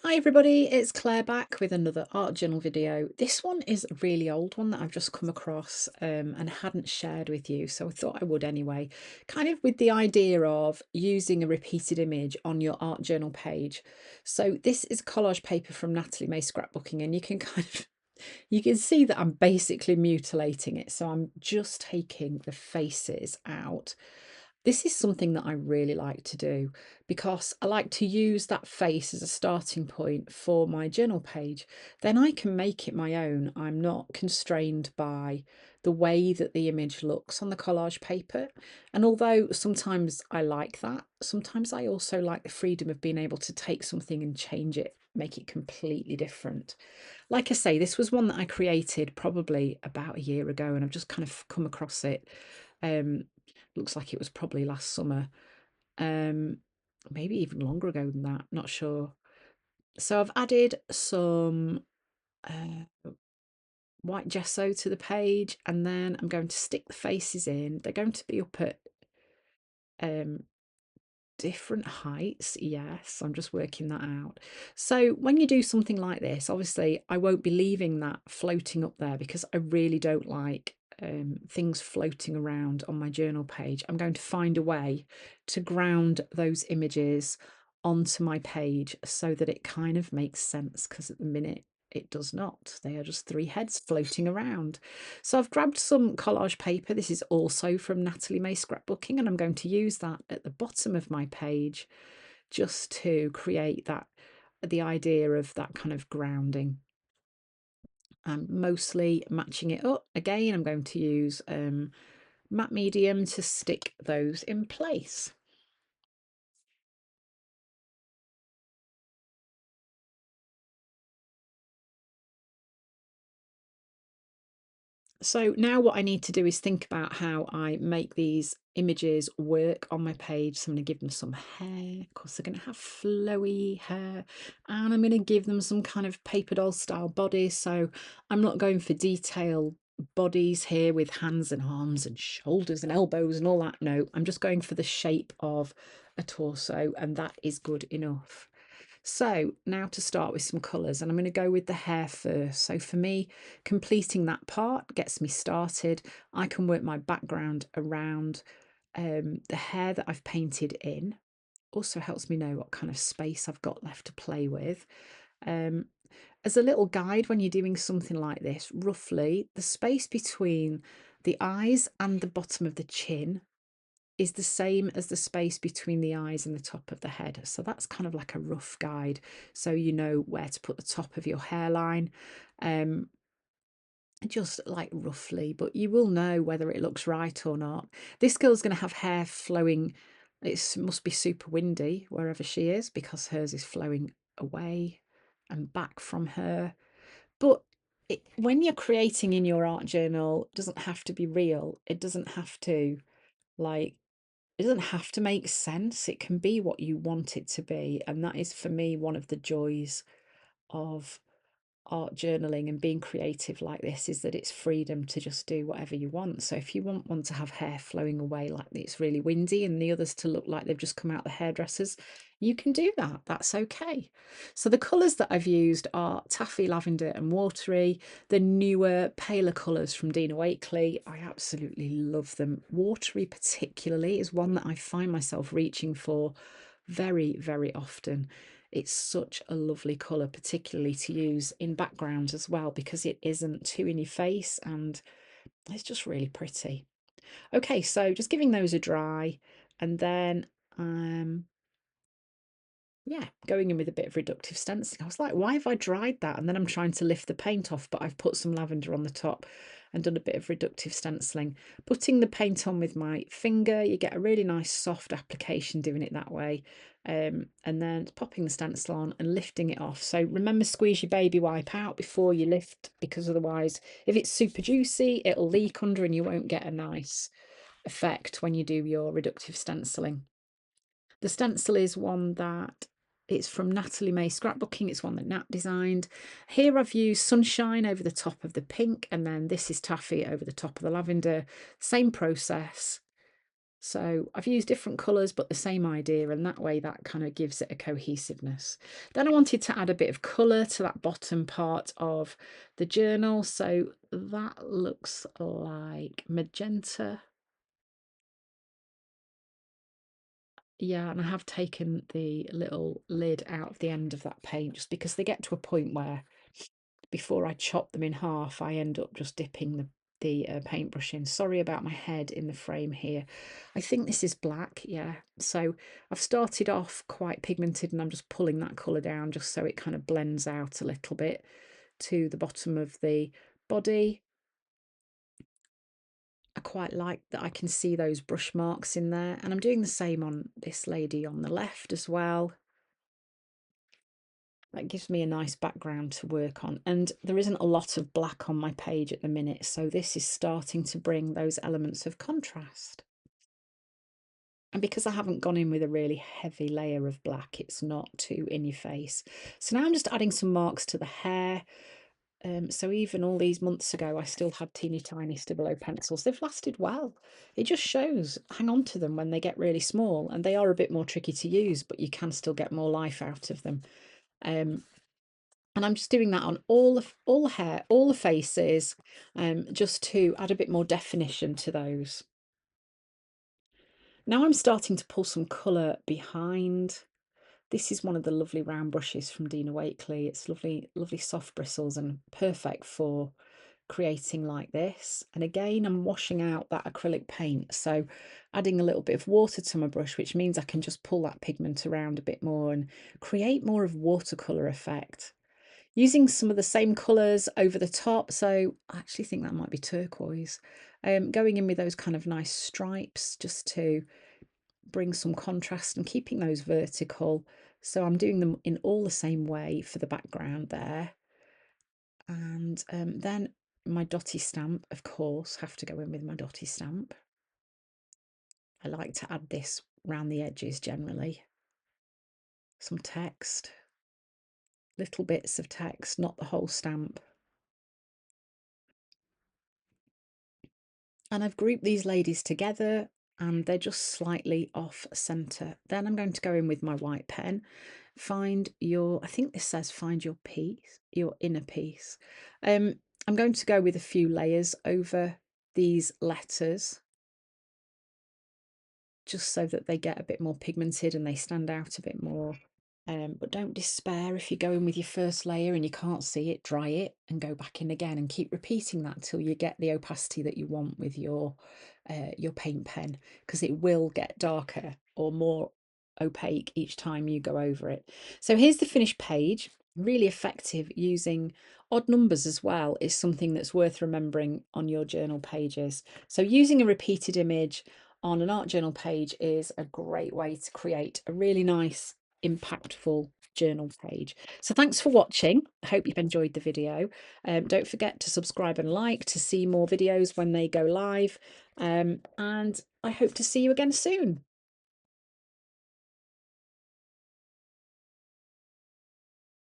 Hi everybody, it's Claire back with another art journal video. This one is a really old one that I've just come across and hadn't shared with you, so I thought I would anyway. Kind of with the idea of using a repeated image on your art journal page. So this is collage paper from Natalie May Scrapbooking, and you can you can see that I'm basically mutilating it. So I'm just taking the faces out. This is something that I really like to do because I like to use that face as a starting point for my journal page. Then I can make it my own. I'm not constrained by the way that the image looks on the collage paper. And although sometimes I like that, sometimes I also like the freedom of being able to take something and change it, make it completely different. Like I say, this was one that I created probably about a year ago, and I've just kind of come across it. Um, Looks like it was probably last summer, um, maybe even longer ago than that, not sure. So I've added some white gesso to the page, and then I'm going to stick the faces in. They're going to be up at um, different heights. Yes, I'm just working that out. So when you do something like this, obviously I won't be leaving that floating up there because I really don't like things floating around on my journal page. I'm going to find a way to ground those images onto my page so that it kind of makes sense, because at the minute it does not. They are just three heads floating around. So I've grabbed some collage paper. This is also from Natalie May Scrapbooking, and I'm going to use that at the bottom of my page just to create that, the idea of that kind of grounding. I'm mostly matching it up. Again, I'm going to use matte medium to stick those in place. So now what I need to do is think about how I make these images work on my page. So I'm going to give them some hair. Of course, they're going to have flowy hair, and I'm going to give them some kind of paper doll style body. So I'm not going for detailed bodies here with hands and arms and shoulders and elbows and all that. No, I'm just going for the shape of a torso, and that is good enough. So now to start with some colours, and I'm going to go with the hair first. So for me, completing that part gets me started. I can work my background around the hair that I've painted in. Also helps me know what kind of space I've got left to play with. Um, as a little guide when you're doing something like this, roughly the space between the eyes and the bottom of the chin is the same as the space between the eyes and the top of the head. So that's kind of like a rough guide, so you know where to put the top of your hairline. Um, just like roughly, but you will know whether it looks right or not. This girl's going to have hair flowing. It must be super windy wherever she is, because hers is flowing away and back from her. But when you're creating in your art journal, it doesn't have to be real. It doesn't have to, like, it doesn't have to make sense. It can be what you want it to be. And that is, for me, one of the joys of art journaling and being creative like this, is that it's freedom to just do whatever you want. So if you want one to have hair flowing away like it's really windy, and the others to look like they've just come out the hairdressers, you can do that. That's okay. So the colours that I've used are taffy, lavender and watery, the newer paler colours from Dina Wakley. I absolutely love them. Watery particularly is one that I find myself reaching for very, very often. It's such a lovely colour, particularly to use in backgrounds as well, because it isn't too in your face and it's just really pretty. Okay, so just giving those a dry, and then yeah, going in with a bit of reductive stenciling. I was like, why have I dried that? And then I'm trying to lift the paint off, but I've put some lavender on the top and done a bit of reductive stenciling. Putting the paint on with my finger, you get a really nice soft application doing it that way. And then popping the stencil on and lifting it off. So remember, squeeze your baby wipe out before you lift, because otherwise, if it's super juicy, it'll leak under and you won't get a nice effect when you do your reductive stenciling. The stencil is one that, it's from Natalie May Scrapbooking. It's one that Nat designed. Here I've used sunshine over the top of the pink, and then this is taffy over the top of the lavender. Same process. So I've used different colours, but the same idea, and that way that kind of gives it a cohesiveness. Then I wanted to add a bit of colour to that bottom part of the journal. So that looks like magenta. Yeah, and I have taken the little lid out of the end of that paint just because they get to a point where before I chop them in half, I end up just dipping the paintbrush in. Sorry about my head in the frame here. I think this is black, yeah. So I've started off quite pigmented and I'm just pulling that colour down just so it kind of blends out a little bit to the bottom of the body. I quite like that I can see those brush marks in there, and I'm doing the same on this lady on the left as well. That gives me a nice background to work on, and there isn't a lot of black on my page at the minute, so this is starting to bring those elements of contrast. And because I haven't gone in with a really heavy layer of black, it's not too in your face. So now I'm just adding some marks to the hair. So even all these months ago, I still had teeny tiny Stabilo pencils. They've lasted well. It just shows, hang on to them when they get really small, and they are a bit more tricky to use, but you can still get more life out of them. And I'm just doing that on all the hair, all the faces, just to add a bit more definition to those. Now I'm starting to pull some colour behind. This is one of the lovely round brushes from Dina Wakley. It's lovely, lovely soft bristles and perfect for creating like this. And again, I'm washing out that acrylic paint, so adding a little bit of water to my brush, which means I can just pull that pigment around a bit more and create more of watercolour effect. Using some of the same colours over the top, so I actually think that might be turquoise. Going in with those kind of nice stripes just to bring some contrast and keeping those vertical. So I'm doing them in all the same way for the background there. And then my dotty stamp, of course, have to go in with my dotty stamp. I like to add this round the edges generally. Some text, little bits of text, not the whole stamp. And I've grouped these ladies together and they're just slightly off center. Then I'm going to go in with my white pen, find your, I think this says find your piece, your inner piece. I'm going to go with a few layers over these letters just so that they get a bit more pigmented and they stand out a bit more. But don't despair if you go in with your first layer and you can't see it, dry it and go back in again and keep repeating that till you get the opacity that you want with your paint pen, because it will get darker or more opaque each time you go over it. So here's the finished page. Really effective. Using odd numbers as well is something that's worth remembering on your journal pages. So using a repeated image on an art journal page is a great way to create a really nice, impactful journal page. So thanks for watching. I hope you've enjoyed the video. Don't forget to subscribe and like to see more videos when they go live. And I hope to see you again soon.